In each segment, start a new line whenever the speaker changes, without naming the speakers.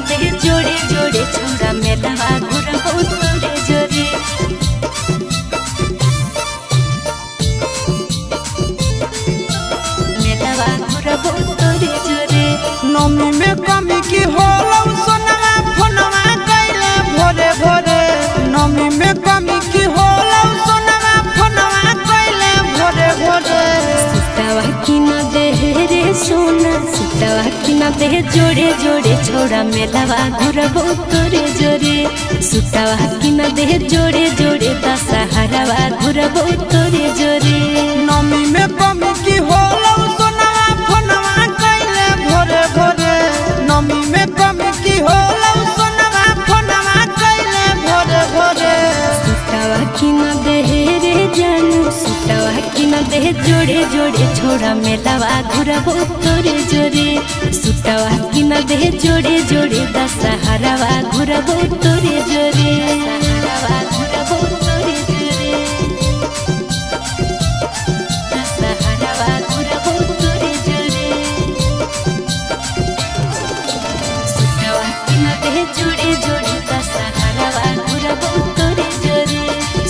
दे जोड़े जोड़े छोड़ा मेलावा घुरबो तोरे जोरे मेलावा घुरबो तोरे जोरे।
नमी में कमी की होला सोनवा फोनवा कैले भोरे भोरे नमी में कमी की होला सोनवा फोनवा कैले भोरे भोरे
सुतावा की न दे रे सोना सुतावा की न दे जोड़े जोड़े छोड़ा मेलावा घुरबो तोरे जोरे सुतावा की न दे जोड़े जोड़े दशहरावा घुरबो तोरे जोरे।
नमी में कमी की होला सोनवा फोनवा कैले भोरे भोरे नमी में कमी की होला सोनवा फोनवा कैले भोरे भोरे
सुतावा की न दे रे जानू सुतावा की न दे जोड़े जोड़े छोड़ा मेलावा घुरबो तोरे जोरे सुतावा की न दे जोड़े जोड़े दशहरावा घुरबो तोरे जोरे दशहरावा घुरबो तोरे जोरे दशहरावा घुरबो तोरे जोरे सुतावा की न दे जोड़े जोड़े दशहरावा घुरबो तोरे जोरे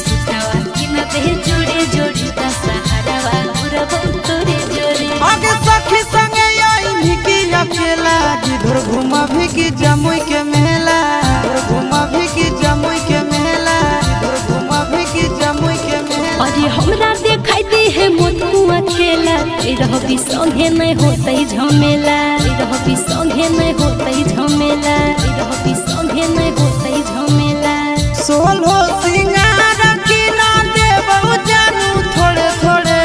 सुतावा की न दे जोड़े जोड़े दशहरावा घुरबो तोरे जोरे।
आगे सखी संगे आई भिकी अकेला जिधर घुमा भिकी जमुई के मेला जिधर घुमा भिकी जमुई के मेला जिधर घुमा भिकी जमुई के मेला।
अरे हमरा देखाई दे है मोत कुआ केला रहबी संगे नहीं होतई झमेला रहबी संगे नहीं होतई झमेला रहबी संगे नहीं होतई झमेला।
सोलो सिंगार की ना देबो जानू थोड़े थोड़े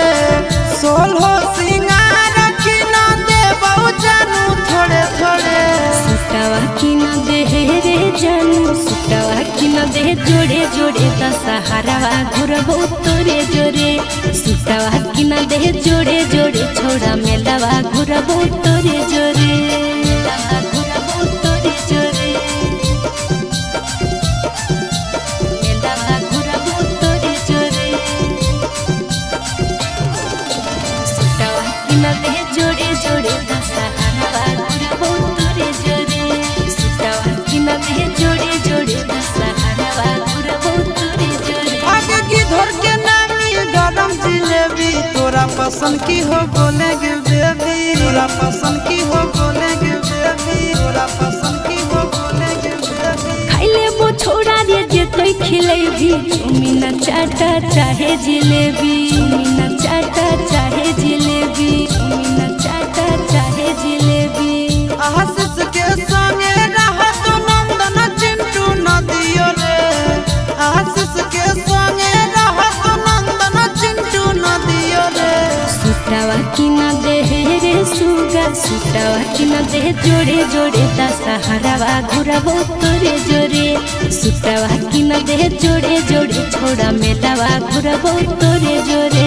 सोलो सिंगार की ना देबो जानू थोड़े थोड़े
सुतावा की न दे रे जानू सुतावा की न दे जोड़े जोड़े दशहरावा घुरबो तोरे जोरे सुतावा की न दे जोड़े जोड़े छोड़ा मेलावा घुरबो तोरे जोरे मेलावा घुरबो तोरे जोरे मेलावा घुरबो तोरे जोरे सुतावा की न दे जोड़े जोड़े दशहरावा घुरबो तोरे जोरे सुतावा की न दे जोड़े जोड़े दशहरावा घुरबो तोरे जोरे।
आगे की धर के नामी गरम जिलेबी तोरा पसंद की हो बोलेगे बेबी तोरा पसंद की हो बोलेगे बेबी तोरा पसंद की हो बोलेगे बेबी।
खाइले वो छोड़ा रे जे तोय खिलेबी चुमी न चाटा चाहे जिलेबी चुमी न चाटा चाहे जिलेबी चुमी न चाटा चाहे जिलेबी।
आशीष के संगे रहत नंदन चिंटू नदियो रे आशीष के संगे रहत नंदन चिंटू नदियो रे
सुतावा की न दे रे सुगा सुतावा की न दे जोड़े जोड़े दशहरावा घुरबो तोरे जोरे सुतावा की न दे जोड़े जोड़े छोड़ा मेलावा घुरबो तोरे जोरे।